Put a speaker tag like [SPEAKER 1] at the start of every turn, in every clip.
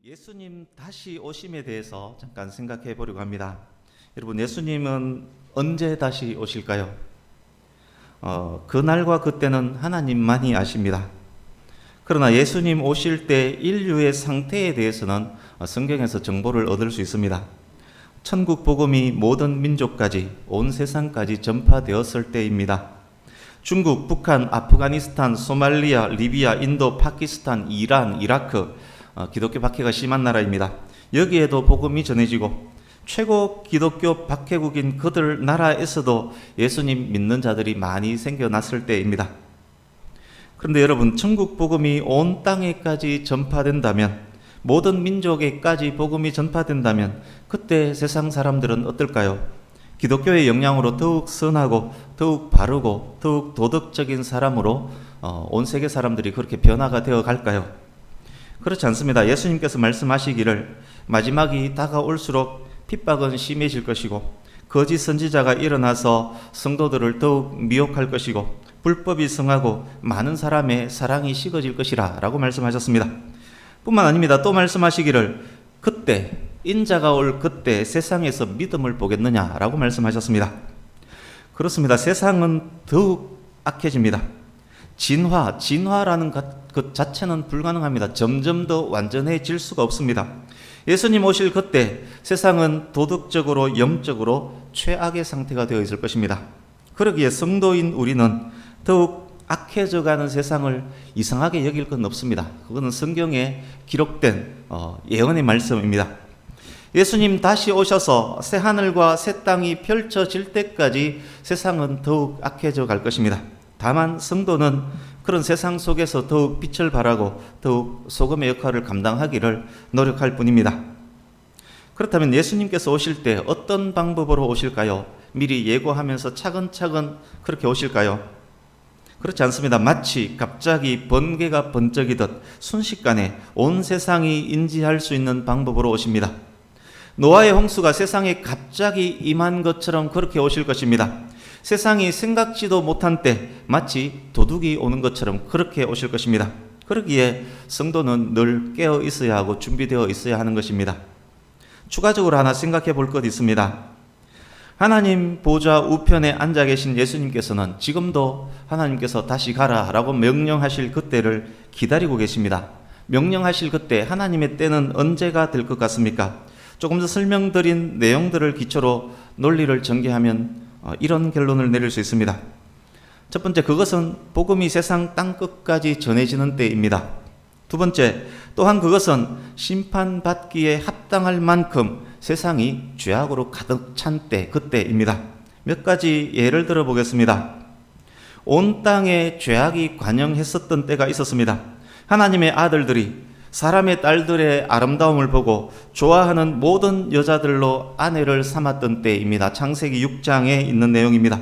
[SPEAKER 1] 예수님 다시 오심에 대해서 잠깐 생각해 보려고 합니다. 여러분, 예수님은 언제 다시 오실까요? 그날과 그때는 하나님만이 아십니다. 그러나 예수님 오실 때 인류의 상태에 대해서는 성경에서 정보를 얻을 수 있습니다. 천국 복음이 모든 민족까지, 온 세상까지 전파되었을 때입니다. 중국, 북한, 아프가니스탄, 소말리아, 리비아, 인도, 파키스탄, 이란, 이라크, 기독교 박해가 심한 나라입니다. 여기에도 복음이 전해지고 최고 기독교 박해국인 그들 나라에서도 예수님 믿는 자들이 많이 생겨났을 때입니다. 그런데 여러분, 천국 복음이 온 땅에까지 전파된다면, 모든 민족에까지 복음이 전파된다면 그때 세상 사람들은 어떨까요? 기독교의 영향으로 더욱 선하고 더욱 바르고 더욱 도덕적인 사람으로 온 세계 사람들이 그렇게 변화가 되어 갈까요? 그렇지 않습니다. 예수님께서 말씀하시기를 마지막이 다가올수록 핍박은 심해질 것이고 거짓 선지자가 일어나서 성도들을 더욱 미혹할 것이고 불법이 성하고 많은 사람의 사랑이 식어질 것이라 라고 말씀하셨습니다. 뿐만 아닙니다. 또 말씀하시기를 그때, 인자가 올 그때 세상에서 믿음을 보겠느냐 라고 말씀하셨습니다. 그렇습니다. 세상은 더욱 악해집니다. 진화라는 것 자체는 불가능합니다. 점점 더 완전해질 수가 없습니다. 예수님 오실 그때 세상은 도덕적으로, 영적으로 최악의 상태가 되어 있을 것입니다. 그러기에 성도인 우리는 더욱 악해져가는 세상을 이상하게 여길 건 없습니다. 그거는 성경에 기록된 예언의 말씀입니다. 예수님 다시 오셔서 새 하늘과 새 땅이 펼쳐질 때까지 세상은 더욱 악해져 갈 것입니다. 다만 성도는 그런 세상 속에서 더욱 빛을 발하고 더욱 소금의 역할을 감당하기를 노력할 뿐입니다. 그렇다면 예수님께서 오실 때 어떤 방법으로 오실까요? 미리 예고하면서 차근차근 그렇게 오실까요? 그렇지 않습니다. 마치 갑자기 번개가 번쩍이듯 순식간에 온 세상이 인지할 수 있는 방법으로 오십니다. 노아의 홍수가 세상에 갑자기 임한 것처럼 그렇게 오실 것입니다. 세상이 생각지도 못한 때 마치 도둑이 오는 것처럼 그렇게 오실 것입니다. 그러기에 성도는 늘 깨어 있어야 하고 준비되어 있어야 하는 것입니다. 추가적으로 하나 생각해 볼 것 있습니다. 하나님 보좌 우편에 앉아 계신 예수님께서는 지금도 하나님께서 다시 가라라고 명령하실 그때를 기다리고 계십니다. 명령하실 그때, 하나님의 때는 언제가 될 것 같습니까? 조금 더 설명드린 내용들을 기초로 논리를 전개하면 이런 결론을 내릴 수 있습니다. 첫 번째, 그것은 복음이 세상 땅끝까지 전해지는 때입니다. 두 번째, 또한 그것은 심판받기에 합당할 만큼 세상이 죄악으로 가득 찬 때, 그때입니다. 몇 가지 예를 들어 보겠습니다. 온 땅에 죄악이 관영했었던 때가 있었습니다. 하나님의 아들들이 사람의 딸들의 아름다움을 보고 좋아하는 모든 여자들로 아내를 삼았던 때입니다. 창세기 6장에 있는 내용입니다.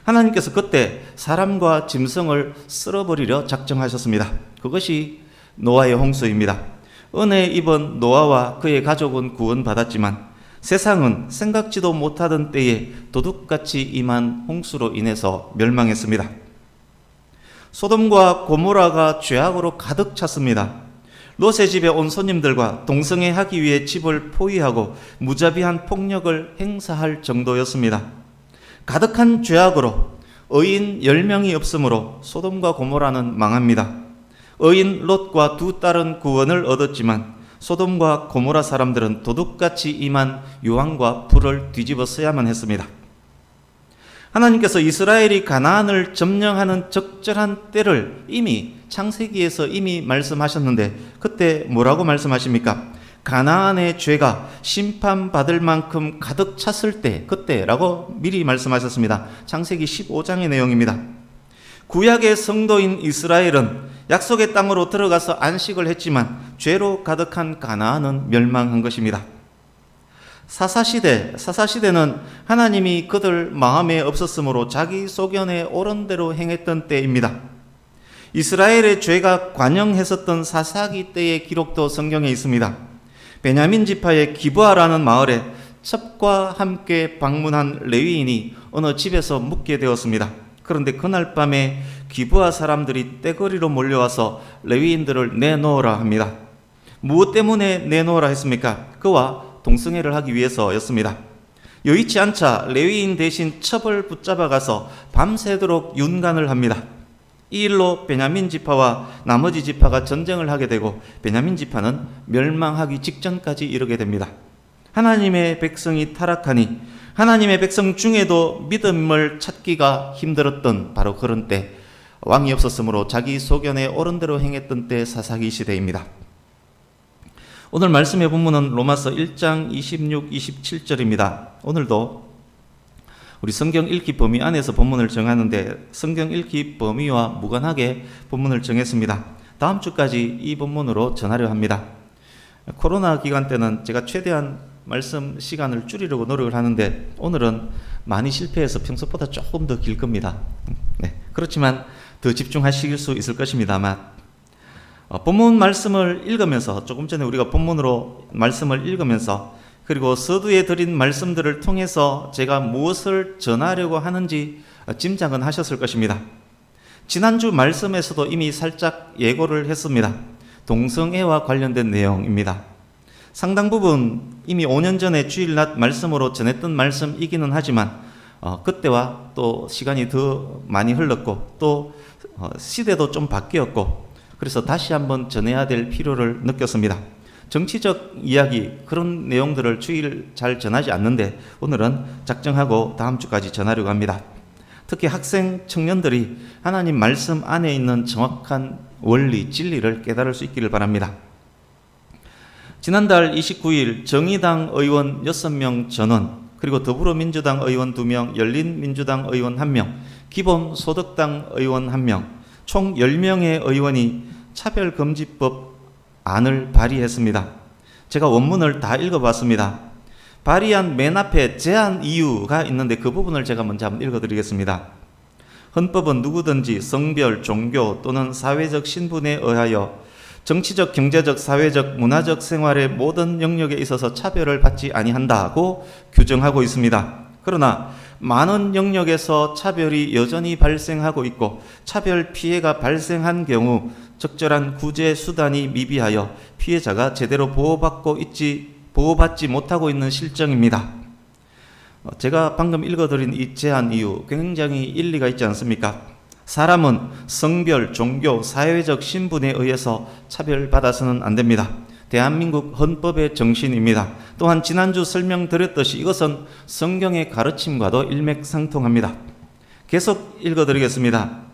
[SPEAKER 1] 하나님께서 그때 사람과 짐승을 쓸어버리려 작정하셨습니다. 그것이 노아의 홍수입니다. 은혜 입은 노아와 그의 가족은 구원받았지만 세상은 생각지도 못하던 때에 도둑같이 임한 홍수로 인해서 멸망했습니다. 소돔과 고모라가 죄악으로 가득 찼습니다. 롯의 집에 온 손님들과 동성애하기 위해 집을 포위하고 무자비한 폭력을 행사할 정도였습니다. 가득한 죄악으로 의인 10명이 없으므로 소돔과 고모라는 망합니다. 의인 롯과 두 딸은 구원을 얻었지만 소돔과 고모라 사람들은 도둑같이 임한 유황과 불을 뒤집어 써야만 했습니다. 하나님께서 이스라엘이 가나안을 점령하는 적절한 때를 이미 창세기에서 이미 말씀하셨는데 그때 뭐라고 말씀하십니까? 가나안의 죄가 심판받을 만큼 가득 찼을 때, 그때라고 미리 말씀하셨습니다. 창세기 15장의 내용입니다. 구약의 성도인 이스라엘은 약속의 땅으로 들어가서 안식을 했지만 죄로 가득한 가나안은 멸망한 것입니다. 사사시대는 하나님이 그들 마음에 없었으므로 자기 소견에 옳은 대로 행했던 때입니다. 이스라엘의 죄가 관영했었던 사사기 때의 기록도 성경에 있습니다. 베냐민 지파의 기브아라는 마을에 첩과 함께 방문한 레위인이 어느 집에서 묵게 되었습니다. 그런데 그날 밤에 기브아 사람들이 떼거리로 몰려와서 레위인들을 내놓으라 합니다. 무엇 때문에 내놓으라 했습니까? 그와 동성애를 하기 위해서였습니다. 여의치 않자 레위인 대신 첩을 붙잡아 가서 밤새도록 윤간을 합니다. 이 일로 베냐민 지파와 나머지 지파가 전쟁을 하게 되고 베냐민 지파는 멸망하기 직전까지 이르게 됩니다. 하나님의 백성이 타락하니 하나님의 백성 중에도 믿음을 찾기가 힘들었던 바로 그런 때, 왕이 없었으므로 자기 소견에 옳은 대로 행했던 때 사사기 시대입니다. 오늘 말씀의 본문은 로마서 1장 26, 27절입니다. 오늘도 우리 성경 읽기 범위 안에서 본문을 정하는데 성경 읽기 범위와 무관하게 본문을 정했습니다. 다음 주까지 이 본문으로 전하려 합니다. 코로나 기간 때는 제가 최대한 말씀 시간을 줄이려고 노력을 하는데 오늘은 많이 실패해서 평소보다 조금 더 길 겁니다. 네, 그렇지만 더 집중하실 수 있을 것입니다만 본문 말씀을 읽으면서 조금 전에 우리가 본문으로 말씀을 읽으면서 그리고 서두에 드린 말씀들을 통해서 제가 무엇을 전하려고 하는지 짐작은 하셨을 것입니다. 지난주 말씀에서도 이미 살짝 예고를 했습니다. 동성애와 관련된 내용입니다. 상당 부분 이미 5년 전에 주일낮 말씀으로 전했던 말씀이기는 하지만 그때와 또 시간이 더 많이 흘렀고 또 시대도 좀 바뀌었고 그래서 다시 한번 전해야 될 필요를 느꼈습니다. 정치적 이야기 그런 내용들을 주일 잘 전하지 않는데 오늘은 작정하고 다음 주까지 전하려고 합니다. 특히 학생 청년들이 하나님 말씀 안에 있는 정확한 원리, 진리를 깨달을 수 있기를 바랍니다. 지난달 29일 정의당 의원 6명 전원, 그리고 더불어민주당 의원 2명, 열린민주당 의원 1명, 기본소득당 의원 1명, 총 10명의 의원이 차별금지법 안을 발의했습니다. 제가 원문을 다 읽어봤습니다. 발의안 맨 앞에 제한 이유가 있는데 그 부분을 제가 먼저 한번 읽어드리겠습니다. 헌법은 누구든지 성별, 종교 또는 사회적 신분에 의하여 정치적, 경제적, 사회적, 문화적 생활의 모든 영역에 있어서 차별을 받지 아니한다고 규정하고 있습니다. 그러나 많은 영역에서 차별이 여전히 발생하고 있고 차별 피해가 발생한 경우 적절한 구제 수단이 미비하여 피해자가 제대로 보호받지 못하고 있는 실정입니다. 제가 방금 읽어드린 이 제한 이유 굉장히 일리가 있지 않습니까? 사람은 성별, 종교, 사회적 신분에 의해서 차별받아서는 안 됩니다. 대한민국 헌법의 정신입니다. 또한 지난주 설명드렸듯이 이것은 성경의 가르침과도 일맥상통합니다. 계속 읽어드리겠습니다.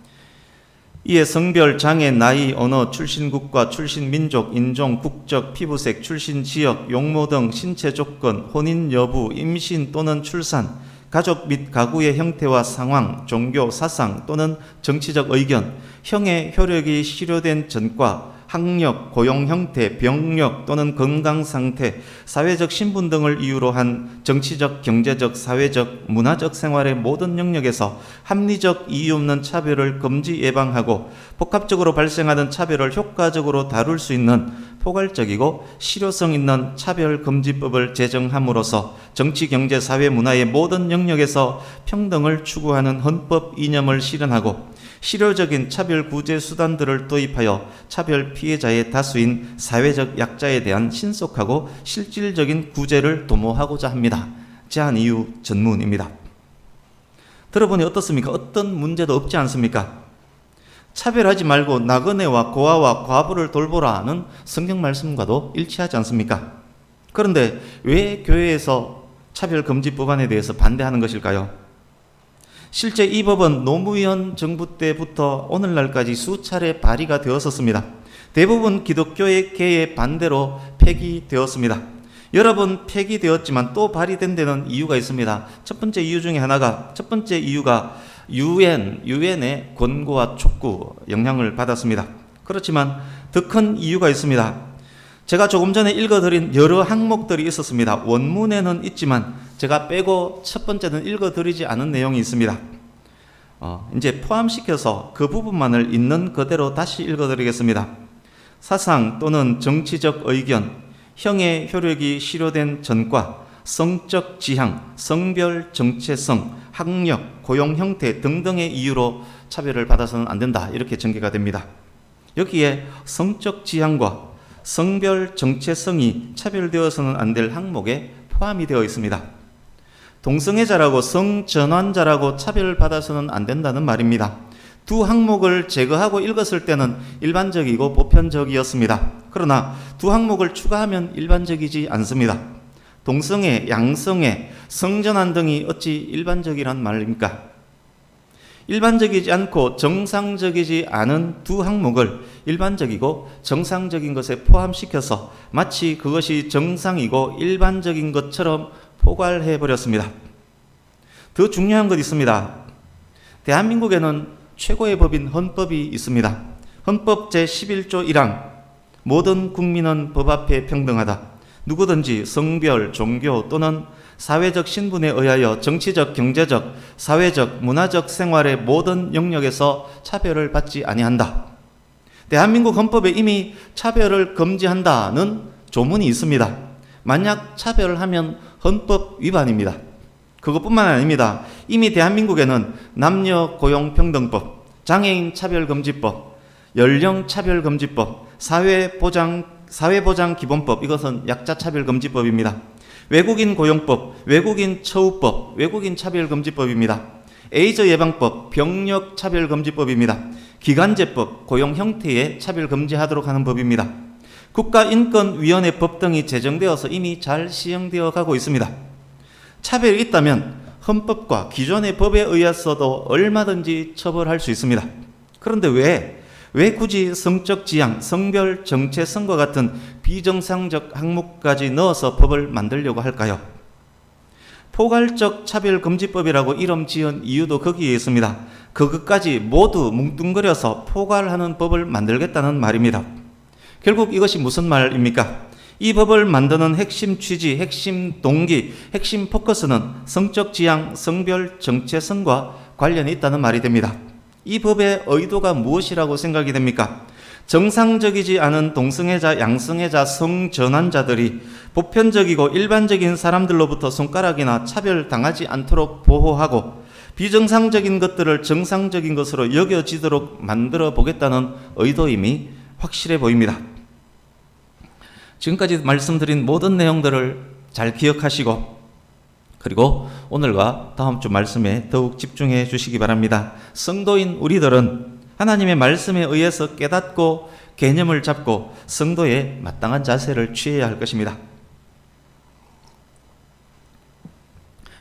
[SPEAKER 1] 이에 성별, 장애, 나이, 언어, 출신 국가, 출신 민족, 인종, 국적, 피부색, 출신 지역, 용모 등 신체 조건, 혼인 여부, 임신 또는 출산, 가족 및 가구의 형태와 상황, 종교, 사상 또는 정치적 의견, 형의 효력이 실효된 전과, 학력, 고용 형태, 병력 또는 건강 상태, 사회적 신분 등을 이유로 한 정치적, 경제적, 사회적, 문화적 생활의 모든 영역에서 합리적 이유 없는 차별을 금지 예방하고 복합적으로 발생하는 차별을 효과적으로 다룰 수 있는 포괄적이고 실효성 있는 차별금지법을 제정함으로써 정치, 경제, 사회, 문화의 모든 영역에서 평등을 추구하는 헌법 이념을 실현하고 실효적인 차별 구제 수단들을 도입하여 차별 피해자의 다수인 사회적 약자에 대한 신속하고 실질적인 구제를 도모하고자 합니다. 제한 이유 전문입니다. 들어보니 어떻습니까? 어떤 문제도 없지 않습니까? 차별하지 말고 나그네와 고아와 과부를 돌보라는 성경 말씀과도 일치하지 않습니까? 그런데 왜 교회에서 차별금지 법안에 대해서 반대하는 것일까요? 실제 이 법은 노무현 정부 때부터 오늘날까지 수차례 발의가 되었었습니다. 대부분 기독교계의 반대로 폐기되었습니다. 여러 번 폐기되었지만 또 발의된 데는 이유가 있습니다. 첫 번째 이유가 유엔의 권고와 촉구 영향을 받았습니다. 그렇지만 더 큰 이유가 있습니다. 제가 조금 전에 읽어드린 여러 항목들이 있었습니다. 원문에는 있지만 제가 빼고 첫 번째는 읽어드리지 않은 내용이 있습니다. 이제 포함시켜서 그 부분만을 있는 그대로 다시 읽어드리겠습니다. 사상 또는 정치적 의견, 형의 효력이 실효된 전과, 성적 지향, 성별 정체성, 학력, 고용 형태 등등의 이유로 차별을 받아서는 안 된다. 이렇게 전개가 됩니다. 여기에 성적 지향과 성별 정체성이 차별되어서는 안 될 항목에 포함이 되어 있습니다. 동성애자라고 성전환자라고 차별받아서는 안 된다는 말입니다. 두 항목을 제거하고 읽었을 때는 일반적이고 보편적이었습니다. 그러나 두 항목을 추가하면 일반적이지 않습니다. 동성애, 양성애, 성전환 등이 어찌 일반적이란 말입니까? 일반적이지 않고 정상적이지 않은 두 항목을 일반적이고 정상적인 것에 포함시켜서 마치 그것이 정상이고 일반적인 것처럼 포괄해버렸습니다. 더 중요한 것 있습니다. 대한민국에는 최고의 법인 헌법이 있습니다. 헌법 제11조 1항 모든 국민은 법 앞에 평등하다. 누구든지 성별, 종교 또는 사회적 신분에 의하여 정치적, 경제적, 사회적, 문화적 생활의 모든 영역에서 차별을 받지 아니한다. 대한민국 헌법에 이미 차별을 금지한다는 조문이 있습니다. 만약 차별하면 헌법 위반입니다. 그것뿐만 아닙니다. 이미 대한민국에는 남녀 고용평등법, 장애인 차별금지법, 연령차별금지법, 사회보장기본법, 이것은 약자차별금지법입니다. 외국인 고용법, 외국인 처우법, 외국인 차별금지법입니다. 에이즈 예방법, 병력 차별금지법입니다. 기간제법, 고용 형태의 차별금지하도록 하는 법입니다. 국가인권위원회법 등이 제정되어서 이미 잘 시행되어 가고 있습니다. 차별이 있다면 헌법과 기존의 법에 의해서도 얼마든지 처벌할 수 있습니다. 그런데 왜 굳이 성적 지향, 성별 정체성과 같은 비정상적 항목까지 넣어서 법을 만들려고 할까요? 포괄적 차별금지법이라고 이름 지은 이유도 거기에 있습니다. 그것까지 모두 뭉뚱그려서 포괄하는 법을 만들겠다는 말입니다. 결국 이것이 무슨 말입니까? 이 법을 만드는 핵심 취지, 핵심 동기, 핵심 포커스는 성적 지향, 성별 정체성과 관련이 있다는 말이 됩니다. 이 법의 의도가 무엇이라고 생각이 됩니까? 정상적이지 않은 동성애자, 양성애자, 성전환자들이 보편적이고 일반적인 사람들로부터 손가락이나 차별당하지 않도록 보호하고 비정상적인 것들을 정상적인 것으로 여겨지도록 만들어 보겠다는 의도임이 확실해 보입니다. 지금까지 말씀드린 모든 내용들을 잘 기억하시고 그리고 오늘과 다음 주 말씀에 더욱 집중해 주시기 바랍니다. 성도인 우리들은 하나님의 말씀에 의해서 깨닫고 개념을 잡고 성도의 마땅한 자세를 취해야 할 것입니다.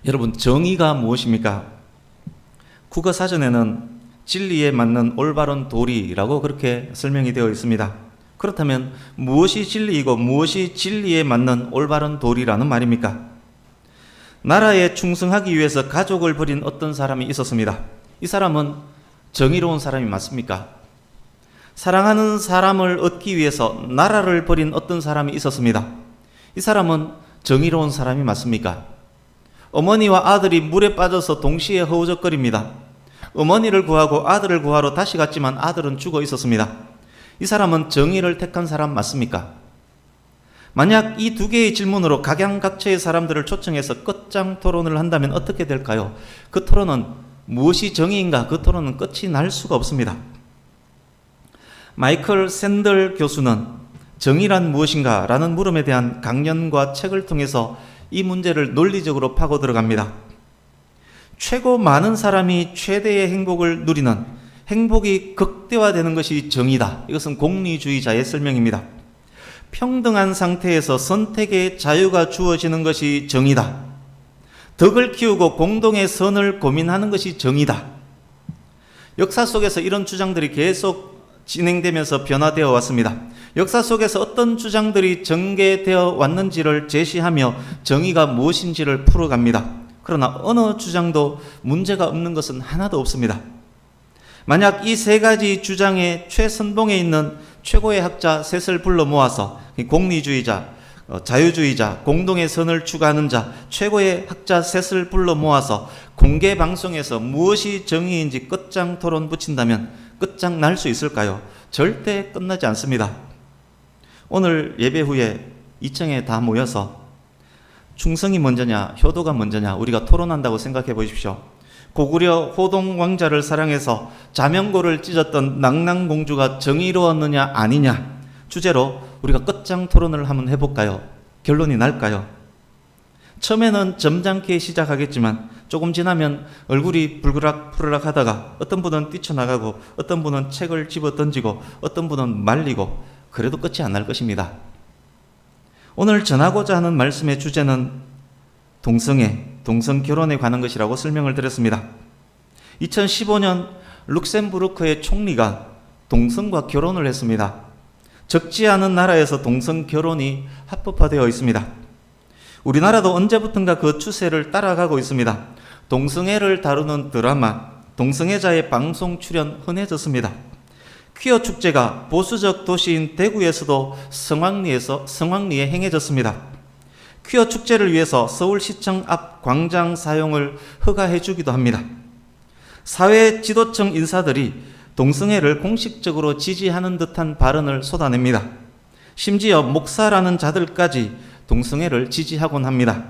[SPEAKER 1] 여러분, 정의가 무엇입니까? 국어사전에는 진리에 맞는 올바른 도리라고 그렇게 설명이 되어 있습니다. 그렇다면 무엇이 진리이고 무엇이 진리에 맞는 올바른 도리라는 말입니까? 나라에 충성하기 위해서 가족을 버린 어떤 사람이 있었습니다. 이 사람은 정의로운 사람이 맞습니까? 사랑하는 사람을 얻기 위해서 나라를 버린 어떤 사람이 있었습니다. 이 사람은 정의로운 사람이 맞습니까? 어머니와 아들이 물에 빠져서 동시에 허우적거립니다. 어머니를 구하고 아들을 구하러 다시 갔지만 아들은 죽어 있었습니다. 이 사람은 정의를 택한 사람 맞습니까? 만약 이 두 개의 질문으로 각양각처의 사람들을 초청해서 끝장 토론을 한다면 어떻게 될까요? 그 토론은 무엇이 정의인가? 그 토론은 끝이 날 수가 없습니다. 마이클 샌들 교수는 정의란 무엇인가? 라는 물음에 대한 강연과 책을 통해서 이 문제를 논리적으로 파고 들어갑니다. 최고 많은 사람이 최대의 행복을 누리는 행복이 극대화되는 것이 정의다. 이것은 공리주의자의 설명입니다. 평등한 상태에서 선택의 자유가 주어지는 것이 정의다. 덕을 키우고 공동의 선을 고민하는 것이 정의다. 역사 속에서 이런 주장들이 계속 진행되면서 변화되어 왔습니다. 역사 속에서 어떤 주장들이 전개되어 왔는지를 제시하며 정의가 무엇인지를 풀어갑니다. 그러나 어느 주장도 문제가 없는 것은 하나도 없습니다. 만약 이 세 가지 주장의 최선봉에 있는 최고의 학자 셋을 불러 모아서 공리주의자, 자유주의자, 공동의 선을 추구하는 자, 최고의 학자 셋을 불러 모아서 공개 방송에서 무엇이 정의인지 끝장 토론 붙인다면 끝장 날 수 있을까요? 절대 끝나지 않습니다. 오늘 예배 후에 2층에 다 모여서 충성이 먼저냐, 효도가 먼저냐 우리가 토론한다고 생각해 보십시오. 고구려 호동 왕자를 사랑해서 자명고를 찢었던 낙랑공주가 정의로웠느냐 아니냐 주제로 우리가 끝장 토론을 한번 해볼까요? 결론이 날까요? 처음에는 점잖게 시작하겠지만 조금 지나면 얼굴이 불그락푸르락 하다가 어떤 분은 뛰쳐나가고 어떤 분은 책을 집어 던지고 어떤 분은 말리고 그래도 끝이 안 날 것입니다. 오늘 전하고자 하는 말씀의 주제는 동성 결혼에 관한 것이라고 설명을 드렸습니다. 2015년 룩셈부르크의 총리가 동성과 결혼을 했습니다. 적지 않은 나라에서 동성 결혼이 합법화되어 있습니다. 우리나라도 언제부턴가 그 추세를 따라가고 있습니다. 동성애를 다루는 드라마, 동성애자의 방송 출연 흔해졌습니다. 퀴어 축제가 보수적 도시인 대구에서도 성황리에 행해졌습니다. 퀴어 축제를 위해서 서울시청 앞 광장 사용을 허가해 주기도 합니다. 사회 지도층 인사들이 동성애를 공식적으로 지지하는 듯한 발언을 쏟아냅니다. 심지어 목사라는 자들까지 동성애를 지지하곤 합니다.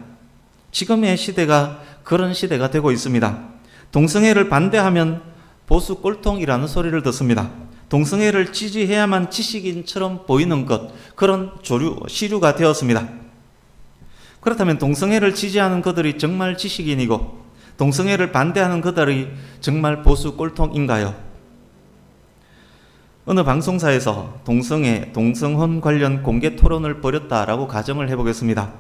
[SPEAKER 1] 지금의 시대가 그런 시대가 되고 있습니다. 동성애를 반대하면 보수 꼴통이라는 소리를 듣습니다. 동성애를 지지해야만 지식인처럼 보이는 것, 그런 시류가 되었습니다. 그렇다면 동성애를 지지하는 그들이 정말 지식인이고 동성애를 반대하는 그들이 정말 보수 꼴통인가요? 어느 방송사에서 동성애, 동성혼 관련 공개 토론을 벌였다라고 가정을 해보겠습니다.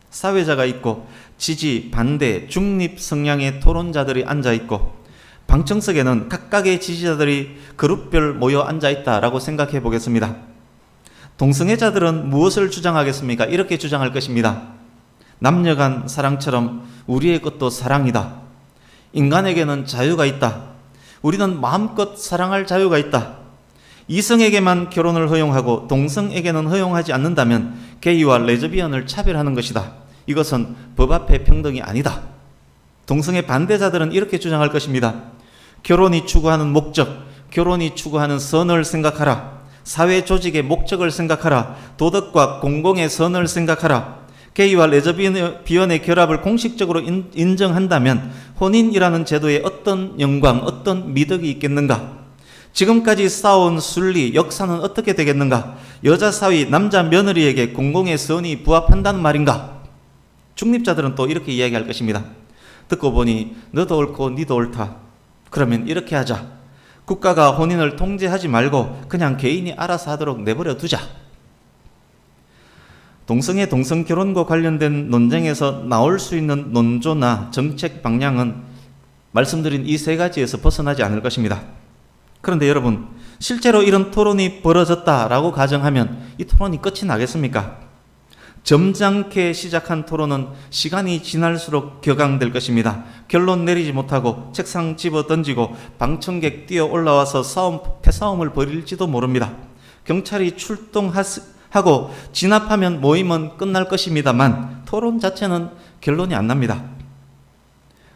[SPEAKER 1] 사회자가 있고 지지, 반대, 중립 성향의 토론자들이 앉아있고 방청석에는 각각의 지지자들이 그룹별 모여 앉아있다라고 생각해 보겠습니다. 동성애자들은 무엇을 주장하겠습니까? 이렇게 주장할 것입니다. 남녀간 사랑처럼 우리의 것도 사랑이다. 인간에게는 자유가 있다. 우리는 마음껏 사랑할 자유가 있다. 이성에게만 결혼을 허용하고 동성에게는 허용하지 않는다면 게이와 레즈비언을 차별하는 것이다. 이것은 법 앞에 평등이 아니다. 동성애 반대자들은 이렇게 주장할 것입니다. 결혼이 추구하는 목적, 결혼이 추구하는 선을 생각하라. 사회 조직의 목적을 생각하라. 도덕과 공공의 선을 생각하라. 게이와 레즈비언의 결합을 공식적으로 인정한다면 혼인이라는 제도에 어떤 영광, 어떤 미덕이 있겠는가? 지금까지 쌓아온 순리, 역사는 어떻게 되겠는가? 여자 사위, 남자 며느리에게 공공의 선이 부합한다는 말인가? 중립자들은 또 이렇게 이야기할 것입니다. 듣고 보니 너도 옳고 니도 옳다. 그러면 이렇게 하자. 국가가 혼인을 통제하지 말고 그냥 개인이 알아서 하도록 내버려 두자. 동성애, 동성결혼과 관련된 논쟁에서 나올 수 있는 논조나 정책 방향은 말씀드린 이 세 가지에서 벗어나지 않을 것입니다. 그런데 여러분, 실제로 이런 토론이 벌어졌다라고 가정하면 이 토론이 끝이 나겠습니까? 점잖게 시작한 토론은 시간이 지날수록 격앙될 것입니다. 결론 내리지 못하고 책상 집어 던지고 방청객 뛰어 올라와서 패싸움을 벌일지도 모릅니다. 경찰이 출동하고 진압하면 모임은 끝날 것입니다만 토론 자체는 결론이 안 납니다.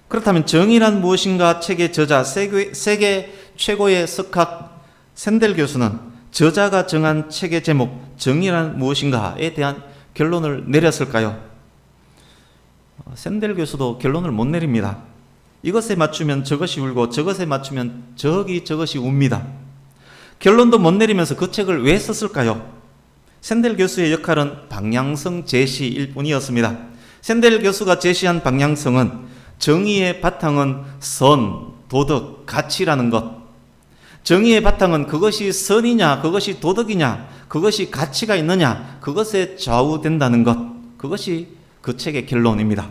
[SPEAKER 1] 그렇다면 정의란 무엇인가 책의 저자, 세계 최고의 석학 샌델 교수는 저자가 정한 책의 제목 정의란 무엇인가에 대한 결론을 내렸을까요? 샌델 교수도 결론을 못 내립니다. 이것에 맞추면 저것이 울고 저것에 맞추면 저것이 웁니다. 결론도 못 내리면서 그 책을 왜 썼을까요? 샌델 교수의 역할은 방향성 제시일 뿐이었습니다. 샌델 교수가 제시한 방향성은 정의의 바탕은 선, 도덕, 가치라는 것. 정의의 바탕은 그것이 선이냐, 그것이 도덕이냐, 그것이 가치가 있느냐, 그것에 좌우된다는 것. 그것이 그 책의 결론입니다.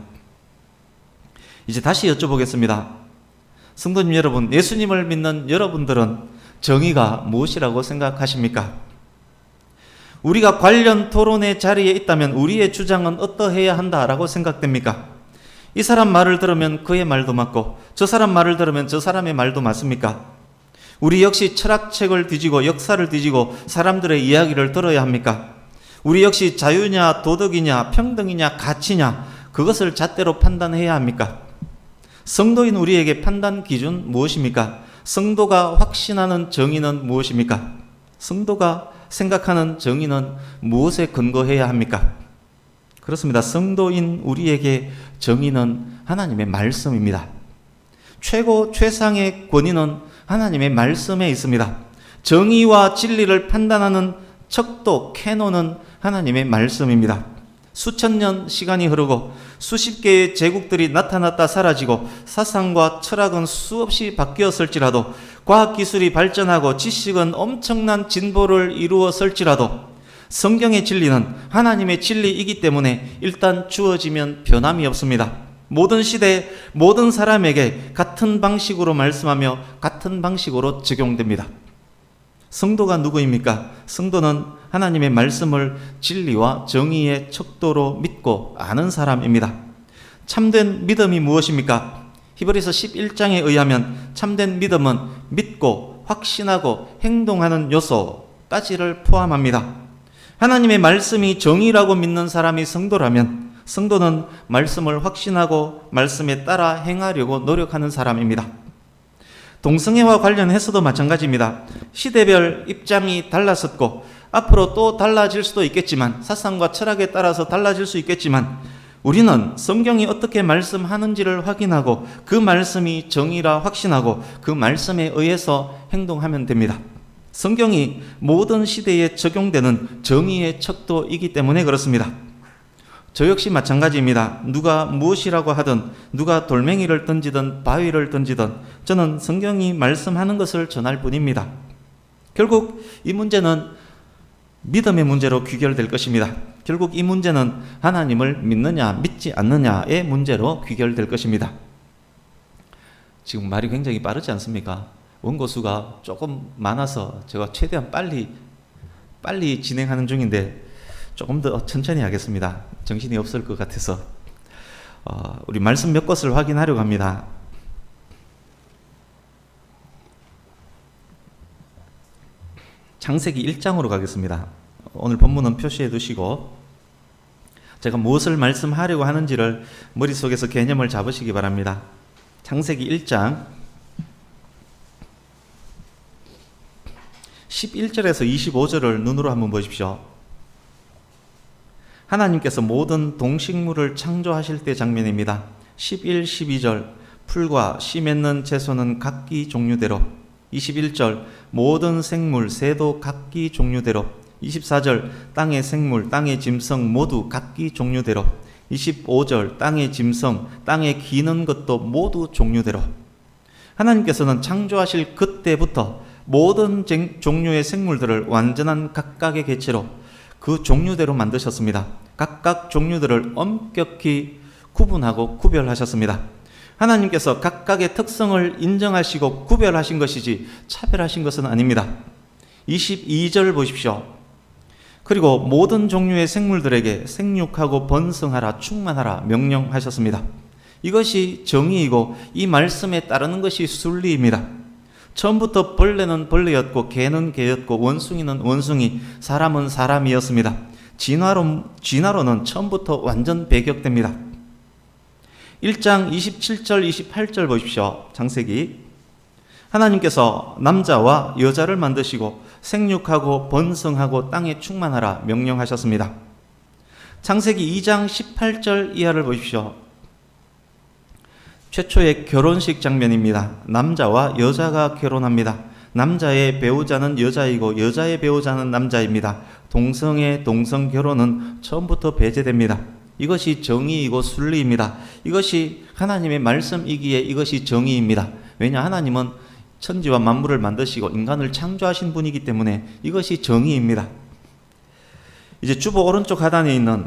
[SPEAKER 1] 이제 다시 여쭤보겠습니다. 성도님 여러분, 예수님을 믿는 여러분들은 정의가 무엇이라고 생각하십니까? 우리가 관련 토론의 자리에 있다면 우리의 주장은 어떠해야 한다라고 생각됩니까? 이 사람 말을 들으면 그의 말도 맞고 저 사람 말을 들으면 저 사람의 말도 맞습니까? 우리 역시 철학책을 뒤지고 역사를 뒤지고 사람들의 이야기를 들어야 합니까? 우리 역시 자유냐 도덕이냐 평등이냐 가치냐 그것을 잣대로 판단해야 합니까? 성도인 우리에게 판단 기준 무엇입니까? 성도가 확신하는 정의는 무엇입니까? 성도가 생각하는 정의는 무엇에 근거해야 합니까? 그렇습니다. 성도인 우리에게 정의는 하나님의 말씀입니다. 최상의 권위는 하나님의 말씀에 있습니다. 정의와 진리를 판단하는 척도, 캐논은 하나님의 말씀입니다. 수천 년 시간이 흐르고 수십 개의 제국들이 나타났다 사라지고 사상과 철학은 수없이 바뀌었을지라도 과학기술이 발전하고 지식은 엄청난 진보를 이루었을지라도 성경의 진리는 하나님의 진리이기 때문에 일단 주어지면 변함이 없습니다. 모든 시대, 모든 사람에게 같은 방식으로 말씀하며 같은 방식으로 적용됩니다. 성도가 누구입니까? 성도는 하나님의 말씀을 진리와 정의의 척도로 믿고 아는 사람입니다. 참된 믿음이 무엇입니까? 히브리서 11장에 의하면 참된 믿음은 믿고 확신하고 행동하는 요소까지를 포함합니다. 하나님의 말씀이 정의라고 믿는 사람이 성도라면 성도는 말씀을 확신하고 말씀에 따라 행하려고 노력하는 사람입니다. 동성애와 관련해서도 마찬가지입니다. 시대별 입장이 달랐었고 앞으로 또 달라질 수도 있겠지만 사상과 철학에 따라서 달라질 수 있겠지만 우리는 성경이 어떻게 말씀하는지를 확인하고 그 말씀이 정의라 확신하고 그 말씀에 의해서 행동하면 됩니다. 성경이 모든 시대에 적용되는 정의의 척도이기 때문에 그렇습니다. 저 역시 마찬가지입니다. 누가 무엇이라고 하든 누가 돌멩이를 던지든 바위를 던지든 저는 성경이 말씀하는 것을 전할 뿐입니다. 결국 이 문제는 믿음의 문제로 귀결될 것입니다. 결국 이 문제는 하나님을 믿느냐 믿지 않느냐의 문제로 귀결될 것입니다. 지금 말이 굉장히 빠르지 않습니까? 원고수가 조금 많아서 제가 최대한 빨리 진행하는 중인데 조금 더 천천히 하겠습니다. 정신이 없을 것 같아서 우리 말씀 몇 것을 확인하려고 합니다. 창세기 1장으로 가겠습니다. 오늘 본문은 표시해 두시고 제가 무엇을 말씀하려고 하는지를 머릿속에서 개념을 잡으시기 바랍니다. 창세기 1장 11절에서 25절을 눈으로 한번 보십시오. 하나님께서 모든 동식물을 창조하실 때 장면입니다. 11, 12절 풀과 씨 맺는 채소는 각기 종류대로 21절 모든 생물 새도 각기 종류대로 24절 땅의 생물 땅의 짐승 모두 각기 종류대로 25절 땅의 짐승 땅에 기는 것도 모두 종류대로 하나님께서는 창조하실 그때부터 모든 종류의 생물들을 완전한 각각의 개체로 그 종류대로 만드셨습니다. 각각 종류들을 엄격히 구분하고 구별하셨습니다. 하나님께서 각각의 특성을 인정하시고 구별하신 것이지 차별하신 것은 아닙니다. 22절 보십시오. 그리고 모든 종류의 생물들에게 생육하고 번성하라 충만하라 명령하셨습니다. 이것이 정의이고 이 말씀에 따르는 것이 순리입니다. 처음부터 벌레는 벌레였고 개는 개였고 원숭이는 원숭이, 사람은 사람이었습니다. 진화로는 처음부터 완전 배격됩니다. 1장 27절 28절 보십시오. 창세기 하나님께서 남자와 여자를 만드시고 생육하고 번성하고 땅에 충만하라 명령하셨습니다. 창세기 2장 18절 이하를 보십시오. 최초의 결혼식 장면입니다. 남자와 여자가 결혼합니다. 남자의 배우자는 여자이고 여자의 배우자는 남자입니다. 동성의 동성 결혼은 처음부터 배제됩니다. 이것이 정의이고 순리입니다. 이것이 하나님의 말씀이기에 이것이 정의입니다. 왜냐 하나님은 천지와 만물을 만드시고 인간을 창조하신 분이기 때문에 이것이 정의입니다. 이제 주보 오른쪽 하단에 있는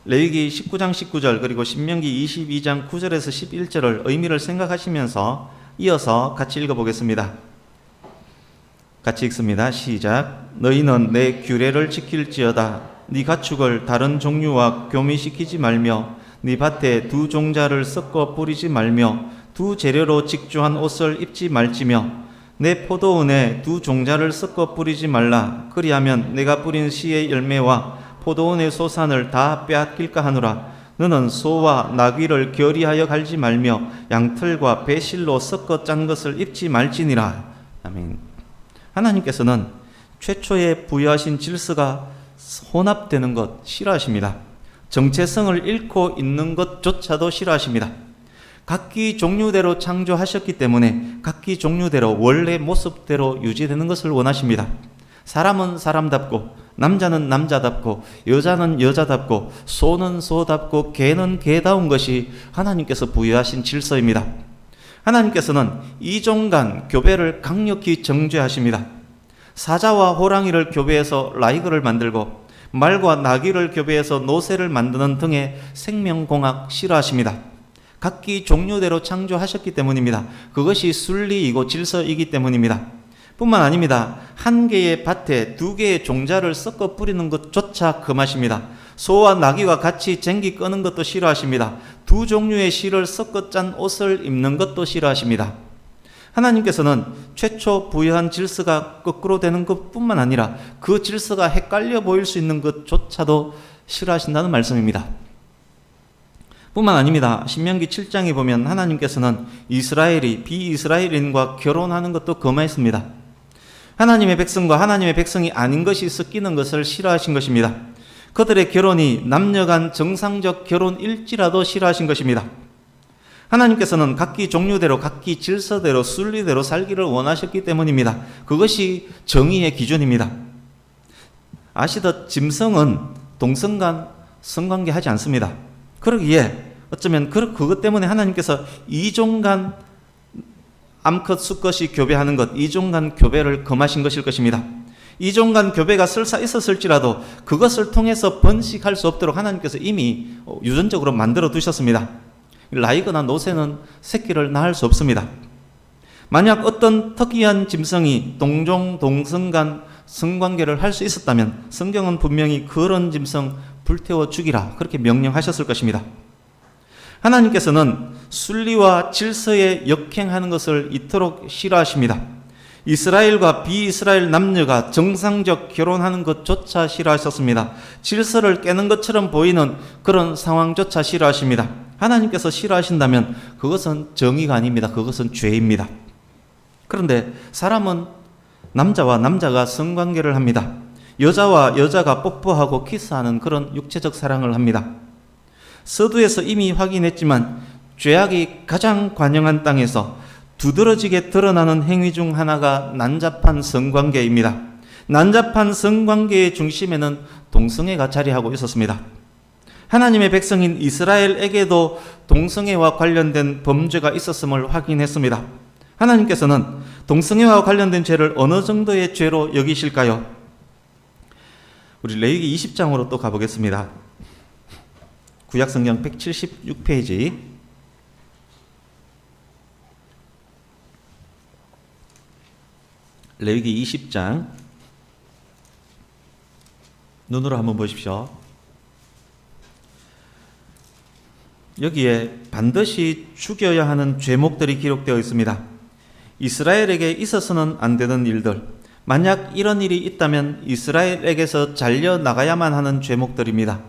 [SPEAKER 1] 레위기 19장 19절 그리고 신명기 22장 9절에서 11절을 의미를 생각하시면서 이어서 같이 읽어보겠습니다. 같이 읽습니다. 시작. 너희는 내 규례를 지킬지어다. 네 가축을 다른 종류와 교미시키지 말며 네 밭에 두 종자를 섞어 뿌리지 말며 두 재료로 직조한 옷을 입지 말지며 내 포도원에 두 종자를 섞어 뿌리지 말라. 그리하면 내가 뿌린 씨의 열매와 포도원의 소산을 다 빼앗길까 하노라. 너는 소와 나귀를 결의하여 갈지 말며 양털과 배실로 섞어 짠 것을 입지 말지니라. 아멘. 하나님께서는 최초에 부여하신 질서가 혼합되는 것 싫어하십니다. 정체성을 잃고 있는 것조차도 싫어하십니다. 각기 종류대로 창조하셨기 때문에 각기 종류대로 원래 모습대로 유지되는 것을 원하십니다. 사람은 사람답고 남자는 남자답고 여자는 여자답고 소는 소답고 개는 개다운 것이 하나님께서 부여하신 질서입니다. 하나님께서는 이종 간 교배를 강력히 정죄하십니다. 사자와 호랑이를 교배해서 라이거를 만들고 말과 나귀를 교배해서 노새를 만드는 등의 생명공학 싫어하십니다. 각기 종류대로 창조하셨기 때문입니다. 그것이 순리이고 질서이기 때문입니다. 뿐만 아닙니다. 한 개의 밭에 두 개의 종자를 섞어 뿌리는 것조차 금하십니다. 소와 나귀와 같이 쟁기 끄는 것도 싫어하십니다. 두 종류의 실을 섞어 짠 옷을 입는 것도 싫어하십니다. 하나님께서는 최초 부여한 질서가 거꾸로 되는 것뿐만 아니라 그 질서가 헷갈려 보일 수 있는 것조차도 싫어하신다는 말씀입니다. 뿐만 아닙니다. 신명기 7장에 보면 하나님께서는 이스라엘이 비이스라엘인과 결혼하는 것도 금하였습니다. 하나님의 백성과 하나님의 백성이 아닌 것이 섞이는 것을 싫어하신 것입니다. 그들의 결혼이 남녀간 정상적 결혼일지라도 싫어하신 것입니다. 하나님께서는 각기 종류대로 각기 질서대로 순리대로 살기를 원하셨기 때문입니다. 그것이 정의의 기준입니다. 아시듯 짐승은 동성간 성관계하지 않습니다. 그러기에 어쩌면 그것 때문에 하나님께서 이종간 암컷 수컷이 교배하는 것, 이종간 교배를 금하신 것일 것입니다. 이종간 교배가 설사 있었을지라도 그것을 통해서 번식할 수 없도록 하나님께서 이미 유전적으로 만들어 두셨습니다. 라이거나 노새는 새끼를 낳을 수 없습니다. 만약 어떤 특이한 짐승이 동종 동성간 성관계를 할 수 있었다면 성경은 분명히 그런 짐승 불태워 죽이라 그렇게 명령하셨을 것입니다. 하나님께서는 순리와 질서에 역행하는 것을 이토록 싫어하십니다. 이스라엘과 비이스라엘 남녀가 정상적 결혼하는 것조차 싫어하셨습니다. 질서를 깨는 것처럼 보이는 그런 상황조차 싫어하십니다. 하나님께서 싫어하신다면 그것은 정의가 아닙니다. 그것은 죄입니다. 그런데 사람은 남자와 남자가 성관계를 합니다. 여자와 여자가 뽀뽀하고 키스하는 그런 육체적 사랑을 합니다. 서두에서 이미 확인했지만 죄악이 가장 관영한 땅에서 두드러지게 드러나는 행위 중 하나가 난잡한 성관계입니다. 난잡한 성관계의 중심에는 동성애가 자리하고 있었습니다. 하나님의 백성인 이스라엘에게도 동성애와 관련된 범죄가 있었음을 확인했습니다. 하나님께서는 동성애와 관련된 죄를 어느 정도의 죄로 여기실까요? 우리 레위기 20장으로 또 가보겠습니다. 구약성경 176페이지 레위기 20장 눈으로 한번 보십시오. 여기에 반드시 죽여야 하는 죄목들이 기록되어 있습니다. 이스라엘에게 있어서는 안 되는 일들, 만약 이런 일이 있다면 이스라엘에게서 잘려나가야만 하는 죄목들입니다.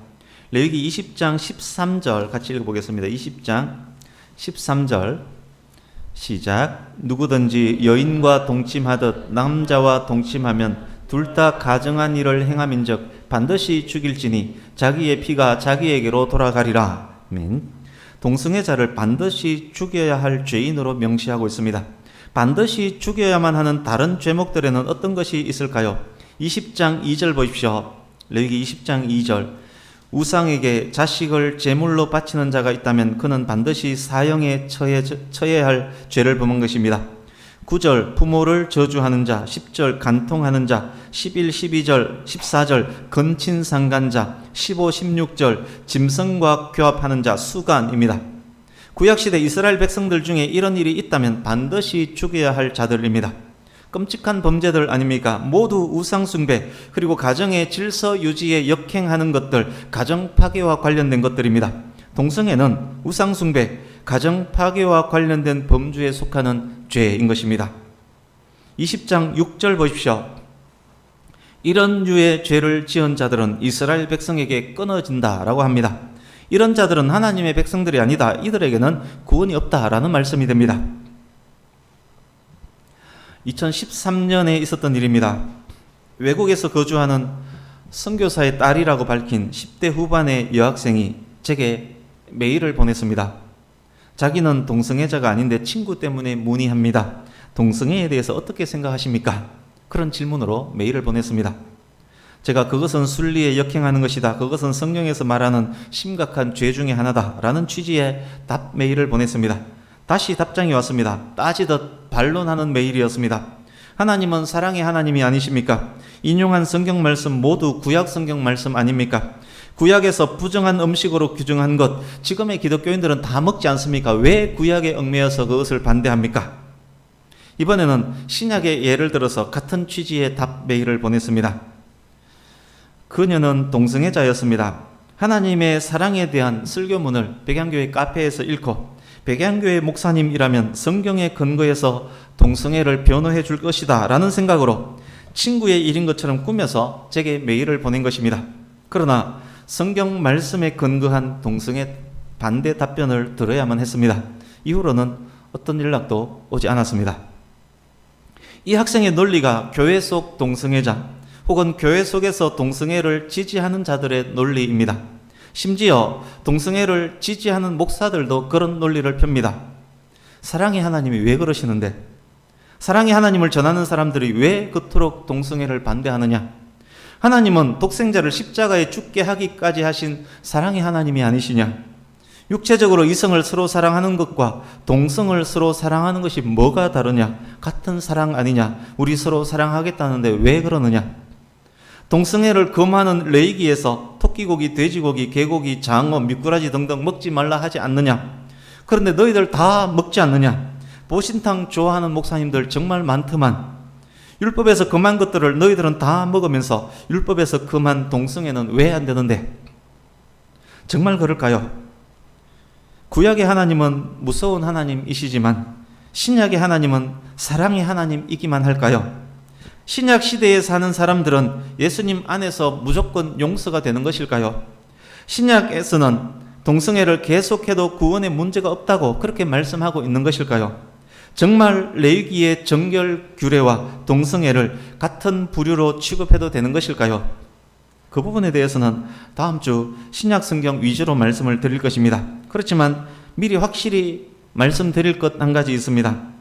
[SPEAKER 1] 레위기 20장 13절 같이 읽어보겠습니다. 20장 13절 시작. 누구든지 여인과 동침하듯 남자와 동침하면 둘 다 가정한 일을 행함인즉 반드시 죽일지니 자기의 피가 자기에게로 돌아가리라. 아멘. 동성애자를 반드시 죽여야 할 죄인으로 명시하고 있습니다. 반드시 죽여야만 하는 다른 죄목들에는 어떤 것이 있을까요? 20장 2절 보십시오. 레위기 20장 2절. 우상에게 자식을 제물로 바치는 자가 있다면 그는 반드시 사형에 처해야 할 죄를 범한 것입니다. 9절 부모를 저주하는 자, 10절 간통하는 자, 11, 12절, 14절 건친상간자, 15, 16절 짐승과 교합하는 자, 수간입니다. 구약시대 이스라엘 백성들 중에 이런 일이 있다면 반드시 죽여야 할 자들입니다. 끔찍한 범죄들 아닙니까? 모두 우상숭배 그리고 가정의 질서 유지에 역행하는 것들, 가정 파괴와 관련된 것들입니다. 동성애는 우상숭배, 가정 파괴와 관련된 범주에 속하는 죄인 것입니다. 20장 6절 보십시오. 이런 류의 죄를 지은 자들은 이스라엘 백성에게 끊어진다라고 합니다. 이런 자들은 하나님의 백성들이 아니다. 이들에게는 구원이 없다라는 말씀이 됩니다. 2013년에 있었던 일입니다. 외국에서 거주하는 선교사의 딸이라고 밝힌 10대 후반의 여학생이 제게 메일을 보냈습니다. 자기는 동성애자가 아닌데 친구 때문에 문의합니다. 동성애에 대해서 어떻게 생각하십니까? 그런 질문으로 메일을 보냈습니다. 제가 그것은 순리에 역행하는 것이다. 그것은 성경에서 말하는 심각한 죄 중에 하나다. 라는 취지의 답 메일을 보냈습니다. 다시 답장이 왔습니다. 따지듯 반론하는 메일이었습니다. 하나님은 사랑의 하나님이 아니십니까? 인용한 성경 말씀 모두 구약 성경 말씀 아닙니까? 구약에서 부정한 음식으로 규정한 것, 지금의 기독교인들은 다 먹지 않습니까? 왜 구약에 얽매여서 그것을 반대합니까? 이번에는 신약의 예를 들어서 같은 취지의 답 메일을 보냈습니다. 그녀는 동성애자였습니다. 하나님의 사랑에 대한 설교문을 백양교회 카페에서 읽고 백양교회 목사님이라면 성경에 근거해서 동성애를 변호해 줄 것이다 라는 생각으로 친구의 일인 것처럼 꾸며서 제게 메일을 보낸 것입니다. 그러나 성경 말씀에 근거한 동성애 반대 답변을 들어야만 했습니다. 이후로는 어떤 연락도 오지 않았습니다. 이 학생의 논리가 교회 속 동성애자 혹은 교회 속에서 동성애를 지지하는 자들의 논리입니다. 심지어 동성애를 지지하는 목사들도 그런 논리를 펴니다. 사랑의 하나님이 왜 그러시는데? 사랑의 하나님을 전하는 사람들이 왜 그토록 동성애를 반대하느냐? 하나님은 독생자를 십자가에 죽게 하기까지 하신 사랑의 하나님이 아니시냐? 육체적으로 이성을 서로 사랑하는 것과 동성을 서로 사랑하는 것이 뭐가 다르냐? 같은 사랑 아니냐? 우리 서로 사랑하겠다는데 왜 그러느냐? 동성애를 금하는 레이기에서 토끼고기, 돼지고기, 개고기, 장어, 미꾸라지 등등 먹지 말라 하지 않느냐? 그런데 너희들 다 먹지 않느냐? 보신탕 좋아하는 목사님들 정말 많더만 율법에서 금한 것들을 너희들은 다 먹으면서 율법에서 금한 동성애는 왜 안 되는데? 정말 그럴까요? 구약의 하나님은 무서운 하나님이시지만 신약의 하나님은 사랑의 하나님이기만 할까요? 신약 시대에 사는 사람들은 예수님 안에서 무조건 용서가 되는 것일까요? 신약에서는 동성애를 계속해도 구원에 문제가 없다고 그렇게 말씀하고 있는 것일까요? 정말 레위기의 정결 규례와 동성애를 같은 부류로 취급해도 되는 것일까요? 그 부분에 대해서는 다음 주 신약 성경 위주로 말씀을 드릴 것입니다. 그렇지만 미리 확실히 말씀드릴 것 한 가지 있습니다.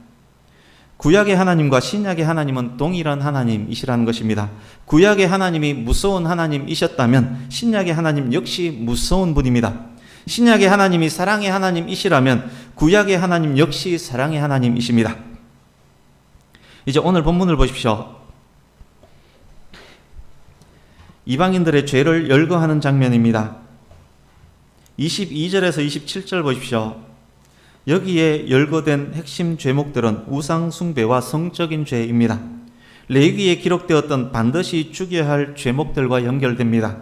[SPEAKER 1] 구약의 하나님과 신약의 하나님은 동일한 하나님이시라는 것입니다. 구약의 하나님이 무서운 하나님이셨다면 신약의 하나님 역시 무서운 분입니다. 신약의 하나님이 사랑의 하나님이시라면 구약의 하나님 역시 사랑의 하나님이십니다. 이제 오늘 본문을 보십시오. 이방인들의 죄를 열거하는 장면입니다. 22절에서 27절 보십시오. 여기에 열거된 핵심 죄목들은 우상 숭배와 성적인 죄입니다. 레위기에 기록되었던 반드시 죽여야 할 죄목들과 연결됩니다.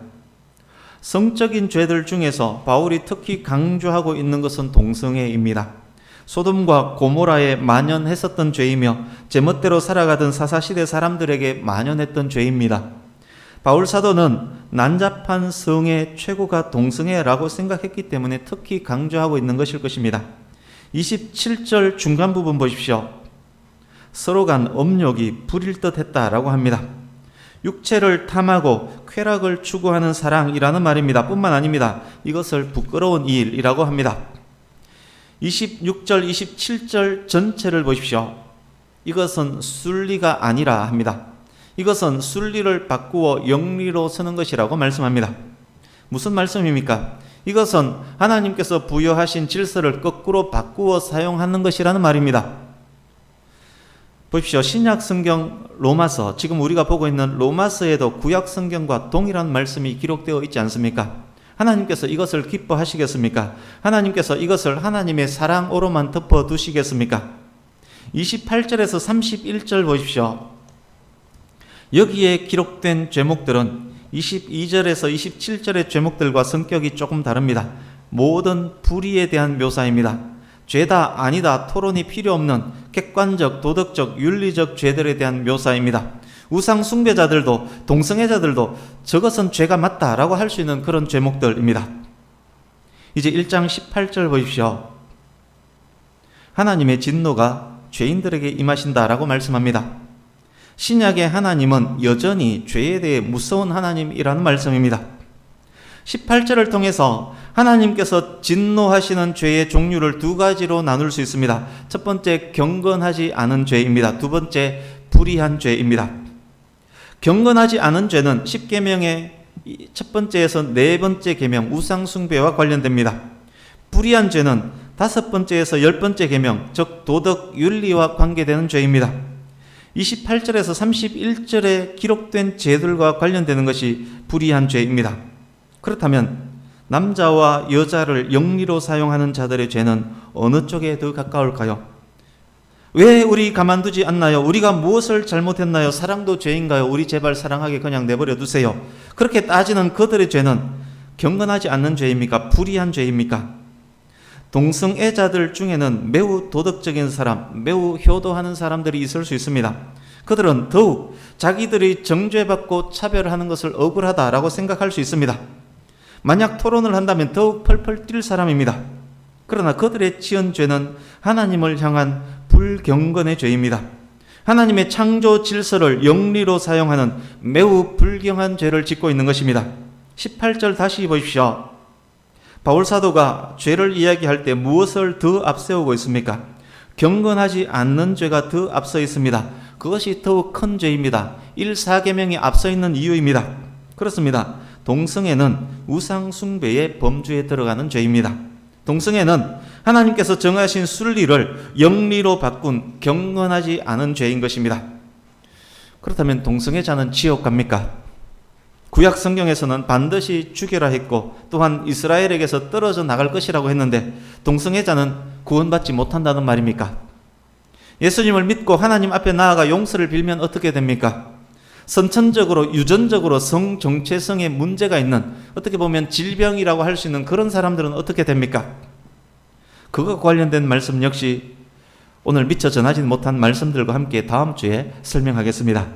[SPEAKER 1] 성적인 죄들 중에서 바울이 특히 강조하고 있는 것은 동성애입니다. 소돔과 고모라에 만연했었던 죄이며 제멋대로 살아가던 사사시대 사람들에게 만연했던 죄입니다. 바울 사도는 난잡한 성의 최고가 동성애라고 생각했기 때문에 특히 강조하고 있는 것일 것입니다. 27절 중간 부분 보십시오. 서로 간 업욕이 불일 듯 했다라고 합니다. 육체를 탐하고 쾌락을 추구하는 사랑이라는 말입니다. 뿐만 아닙니다. 이것을 부끄러운 일이라고 합니다. 26절, 27절 전체를 보십시오. 이것은 순리가 아니라 합니다. 이것은 순리를 바꾸어 영리로 서는 것이라고 말씀합니다. 무슨 말씀입니까? 이것은 하나님께서 부여하신 질서를 거꾸로 바꾸어 사용하는 것이라는 말입니다. 보십시오. 신약 성경 로마서, 지금 우리가 보고 있는 로마서에도 구약 성경과 동일한 말씀이 기록되어 있지 않습니까? 하나님께서 이것을 기뻐하시겠습니까? 하나님께서 이것을 하나님의 사랑으로만 덮어두시겠습니까? 28절에서 31절 보십시오. 여기에 기록된 죄목들은 22절에서 27절의 죄목들과 성격이 조금 다릅니다. 모든 불의에 대한 묘사입니다. 죄다 아니다 토론이 필요 없는 객관적, 도덕적, 윤리적 죄들에 대한 묘사입니다. 우상 숭배자들도 동성애자들도 저것은 죄가 맞다라고 할 수 있는 그런 죄목들입니다. 이제 1장 18절 보십시오. 하나님의 진노가 죄인들에게 임하신다라고 말씀합니다. 신약의 하나님은 여전히 죄에 대해 무서운 하나님이라는 말씀입니다. 18절을 통해서 하나님께서 진노하시는 죄의 종류를 두 가지로 나눌 수 있습니다. 첫 번째, 경건하지 않은 죄입니다. 두 번째, 불의한 죄입니다. 경건하지 않은 죄는 10계명의 첫 번째에서 네 번째 계명 우상 숭배와 관련됩니다. 불의한 죄는 다섯 번째에서 10번째 계명, 즉 도덕 윤리와 관계되는 죄입니다. 28절에서 31절에 기록된 죄들과 관련되는 것이 불의한 죄입니다. 그렇다면 남자와 여자를 영리로 사용하는 자들의 죄는 어느 쪽에 더 가까울까요? 왜 우리 가만두지 않나요? 우리가 무엇을 잘못했나요? 사랑도 죄인가요? 우리 제발 사랑하게 그냥 내버려 두세요. 그렇게 따지는 그들의 죄는 경건하지 않는 죄입니까? 불의한 죄입니까? 동성애자들 중에는 매우 도덕적인 사람, 매우 효도하는 사람들이 있을 수 있습니다. 그들은 더욱 자기들이 정죄받고 차별하는 것을 억울하다라고 생각할 수 있습니다. 만약 토론을 한다면 더욱 펄펄 뛸 사람입니다. 그러나 그들의 지은 죄는 하나님을 향한 불경건의 죄입니다. 하나님의 창조 질서를 영리로 사용하는 매우 불경한 죄를 짓고 있는 것입니다. 18절 다시 보십시오. 바울 사도가 죄를 이야기할 때 무엇을 더 앞세우고 있습니까? 경건하지 않는 죄가 더 앞서 있습니다. 그것이 더욱 큰 죄입니다. 1,4계명이 앞서 있는 이유입니다. 그렇습니다. 동성애는 우상 숭배의 범주에 들어가는 죄입니다. 동성애는 하나님께서 정하신 순리를 영리로 바꾼 경건하지 않은 죄인 것입니다. 그렇다면 동성애자는 지옥 갑니까? 구약 성경에서는 반드시 죽여라 했고 또한 이스라엘에게서 떨어져 나갈 것이라고 했는데 동성애자는 구원받지 못한다는 말입니까? 예수님을 믿고 하나님 앞에 나아가 용서를 빌면 어떻게 됩니까? 선천적으로 유전적으로 성 정체성에 문제가 있는 어떻게 보면 질병이라고 할 수 있는 그런 사람들은 어떻게 됩니까? 그것과 관련된 말씀 역시 오늘 미처 전하지 못한 말씀들과 함께 다음 주에 설명하겠습니다.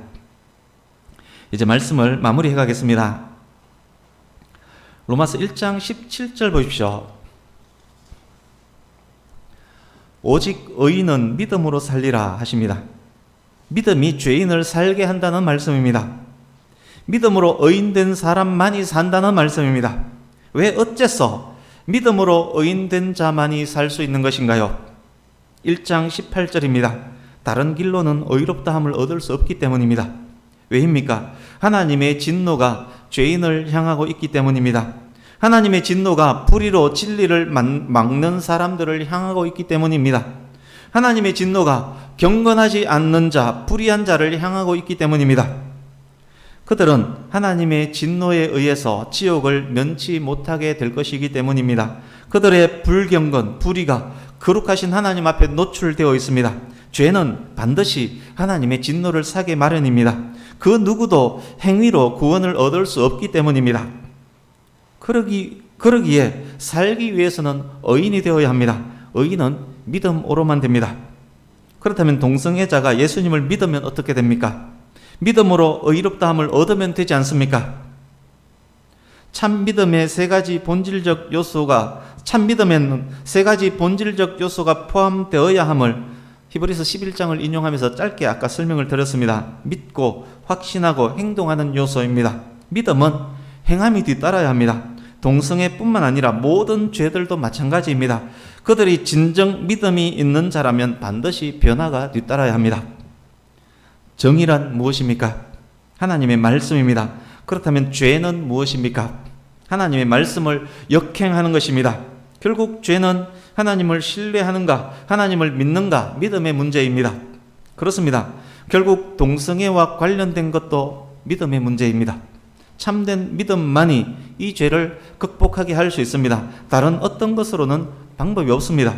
[SPEAKER 1] 이제 말씀을 마무리해 가겠습니다. 로마서 1장 17절 보십시오. 오직 의인은 믿음으로 살리라 하십니다. 믿음이 죄인을 살게 한다는 말씀입니다. 믿음으로 의인된 사람만이 산다는 말씀입니다. 왜 어째서 믿음으로 의인된 자만이 살 수 있는 것인가요? 1장 18절입니다. 다른 길로는 의롭다함을 얻을 수 없기 때문입니다. 왜입니까? 하나님의 진노가 죄인을 향하고 있기 때문입니다. 하나님의 진노가 불의로 진리를 막는 사람들을 향하고 있기 때문입니다. 하나님의 진노가 경건하지 않는 자, 불의한 자를 향하고 있기 때문입니다. 그들은 하나님의 진노에 의해서 지옥을 면치 못하게 될 것이기 때문입니다. 그들의 불경건, 불의가 거룩하신 하나님 앞에 노출되어 있습니다. 죄는 반드시 하나님의 진노를 사게 마련입니다. 그 누구도 행위로 구원을 얻을 수 없기 때문입니다. 그러기에 살기 위해서는 의인이 되어야 합니다. 의인은 믿음으로만 됩니다. 그렇다면 동성애자가 예수님을 믿으면 어떻게 됩니까? 믿음으로 의롭다함을 얻으면 되지 않습니까? 참 믿음의 세 가지 본질적 요소가 포함되어야 함을 히브리서 11장을 인용하면서 짧게 아까 설명을 드렸습니다. 믿고 확신하고 행동하는 요소입니다. 믿음은 행함이 뒤따라야 합니다. 동성애뿐만 아니라 모든 죄들도 마찬가지입니다. 그들이 진정 믿음이 있는 자라면 반드시 변화가 뒤따라야 합니다. 정의란 무엇입니까? 하나님의 말씀입니다. 그렇다면 죄는 무엇입니까? 하나님의 말씀을 역행하는 것입니다. 결국 죄는 하나님을 신뢰하는가, 하나님을 믿는가, 믿음의 문제입니다. 그렇습니다. 결국 동성애와 관련된 것도 믿음의 문제입니다. 참된 믿음만이 이 죄를 극복하게 할 수 있습니다. 다른 어떤 것으로는 방법이 없습니다.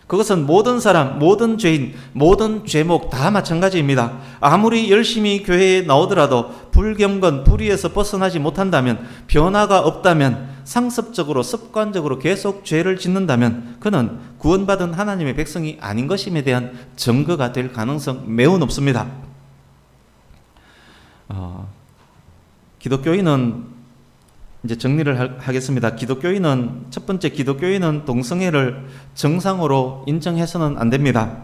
[SPEAKER 1] 그것은 모든 사람, 모든 죄인, 모든 죄목 다 마찬가지입니다. 아무리 열심히 교회에 나오더라도 불경건, 불의에서 벗어나지 못한다면, 변화가 없다면, 상습적으로 습관적으로 계속 죄를 짓는다면 그는 구원받은 하나님의 백성이 아닌 것임에 대한 증거가 될 가능성 매우 높습니다. 기독교인은 이제 정리를 하겠습니다. 첫 번째 기독교인은 동성애를 정상으로 인정해서는 안 됩니다.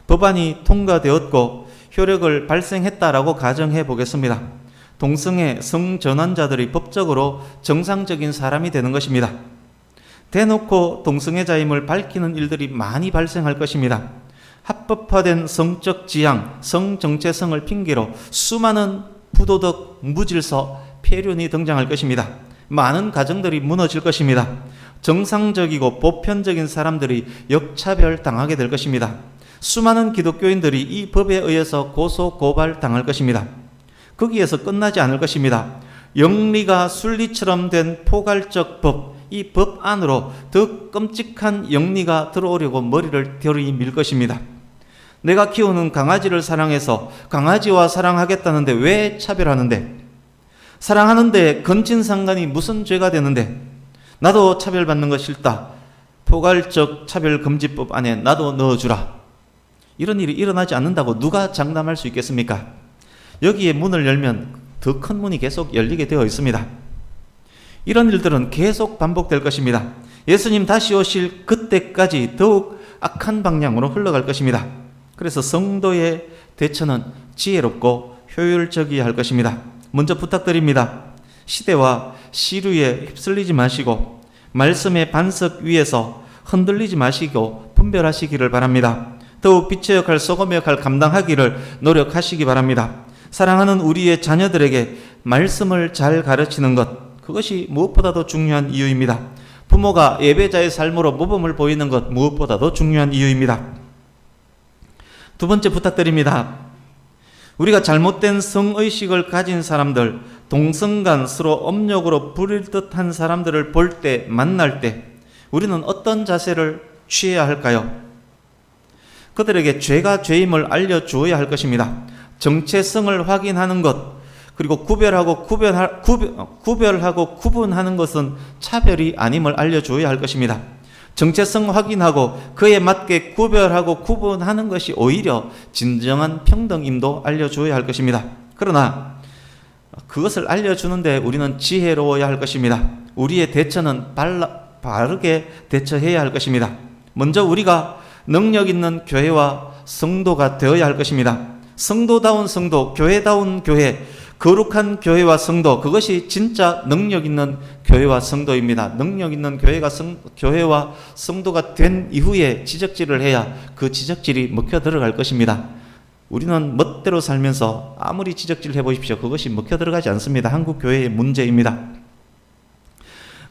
[SPEAKER 1] 법안이 통과되었고 효력을 발생했다라고 가정해 보겠습니다. 동성애 성전환자들이 법적으로 정상적인 사람이 되는 것입니다. 대놓고 동성애자임을 밝히는 일들이 많이 발생할 것입니다. 합법화된 성적 지향, 성 정체성을 핑계로 수많은 부도덕, 무질서, 폐륜이 등장할 것입니다. 많은 가정들이 무너질 것입니다. 정상적이고 보편적인 사람들이 역차별 당하게 될 것입니다. 수많은 기독교인들이 이 법에 의해서 고소, 고발 당할 것입니다. 거기에서 끝나지 않을 것입니다. 영리가 순리처럼 된 포괄적 법, 이 법 안으로 더 끔찍한 영리가 들어오려고 머리를 들이밀 것입니다. 내가 키우는 강아지를 사랑해서 강아지와 사랑하겠다는데 왜 차별하는데? 사랑하는데 건친상간이 무슨 죄가 되는데? 나도 차별받는 거 싫다. 포괄적 차별금지법 안에 나도 넣어주라. 이런 일이 일어나지 않는다고 누가 장담할 수 있겠습니까? 여기에 문을 열면 더 큰 문이 계속 열리게 되어 있습니다. 이런 일들은 계속 반복될 것입니다. 예수님 다시 오실 그때까지 더욱 악한 방향으로 흘러갈 것입니다. 그래서 성도의 대처는 지혜롭고 효율적이어야 할 것입니다. 먼저 부탁드립니다. 시대와 시류에 휩쓸리지 마시고 말씀의 반석 위에서 흔들리지 마시고 분별하시기를 바랍니다. 더욱 빛의 역할, 소금의 역할 감당하기를 노력하시기 바랍니다. 사랑하는 우리의 자녀들에게 말씀을 잘 가르치는 것, 그것이 무엇보다도 중요한 이유입니다. 부모가 예배자의 삶으로 모범을 보이는 것, 무엇보다도 중요한 이유입니다. 두 번째 부탁드립니다. 우리가 잘못된 성의식을 가진 사람들, 동성간 서로 업력으로 부릴 듯한 사람들을 볼 때, 만날 때 우리는 어떤 자세를 취해야 할까요? 그들에게 죄가 죄임을 알려주어야 할 것입니다. 정체성을 확인하는 것, 그리고 구별하고 구분하는 것은 차별이 아님을 알려주어야 할 것입니다. 정체성 확인하고 그에 맞게 구별하고 구분하는 것이 오히려 진정한 평등임도 알려주어야 할 것입니다. 그러나 그것을 알려주는데 우리는 지혜로워야 할 것입니다. 우리의 대처는 바르게 대처해야 할 것입니다. 먼저 우리가 능력 있는 교회와 성도가 되어야 할 것입니다. 성도다운 성도, 교회다운 교회, 거룩한 교회와 성도, 그것이 진짜 능력 있는 교회와 성도입니다. 능력 있는 교회와 성도가 된 이후에 지적질을 해야 그 지적질이 먹혀 들어갈 것입니다. 우리는 멋대로 살면서 아무리 지적질 해보십시오. 그것이 먹혀 들어가지 않습니다. 한국 교회의 문제입니다.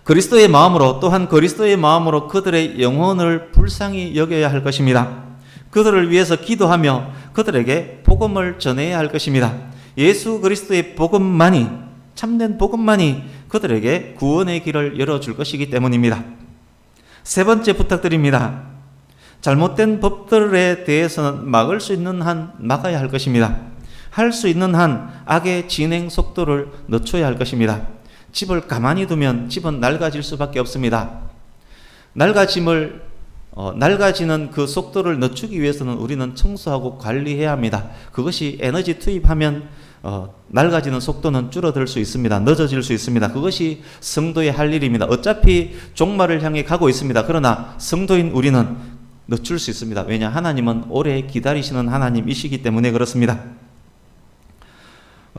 [SPEAKER 1] 그리스도의 마음으로, 또한 그리스도의 마음으로 그들의 영혼을 불쌍히 여겨야 할 것입니다. 그들을 위해서 기도하며 그들에게 복음을 전해야 할 것입니다. 예수 그리스도의 복음만이, 참된 복음만이 그들에게 구원의 길을 열어줄 것이기 때문입니다. 세 번째 부탁드립니다. 잘못된 법들에 대해서는 막을 수 있는 한 막아야 할 것입니다. 할 수 있는 한 악의 진행 속도를 늦춰야 할 것입니다. 집을 가만히 두면 집은 낡아질 수밖에 없습니다. 낡아지는 그 속도를 늦추기 위해서는 우리는 청소하고 관리해야 합니다. 그것이 에너지 투입하면 낡아지는 속도는 줄어들 수 있습니다. 늦어질 수 있습니다. 그것이 성도의 할 일입니다. 어차피 종말을 향해 가고 있습니다. 그러나 성도인 우리는 늦출 수 있습니다. 왜냐? 하나님은 오래 기다리시는 하나님이시기 때문에 그렇습니다.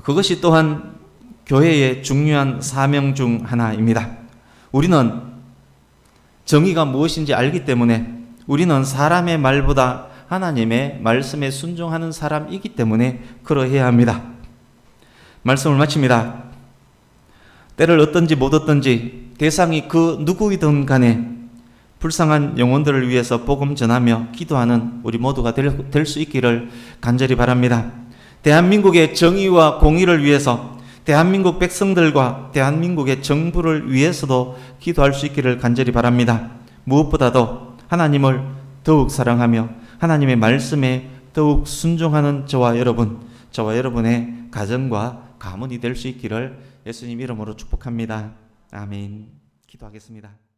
[SPEAKER 1] 그것이 또한 교회의 중요한 사명 중 하나입니다. 우리는 정의가 무엇인지 알기 때문에, 우리는 사람의 말보다 하나님의 말씀에 순종하는 사람이기 때문에 그러해야 합니다. 말씀을 마칩니다. 때를 얻든지 못 얻든지 대상이 그 누구이든 간에 불쌍한 영혼들을 위해서 복음 전하며 기도하는 우리 모두가 될 수 있기를 간절히 바랍니다. 대한민국의 정의와 공의를 위해서, 대한민국 백성들과 대한민국의 정부를 위해서도 기도할 수 있기를 간절히 바랍니다. 무엇보다도 하나님을 더욱 사랑하며 하나님의 말씀에 더욱 순종하는 저와 여러분의 가정과 가문이 될 수 있기를 예수님 이름으로 축복합니다. 아멘. 기도하겠습니다.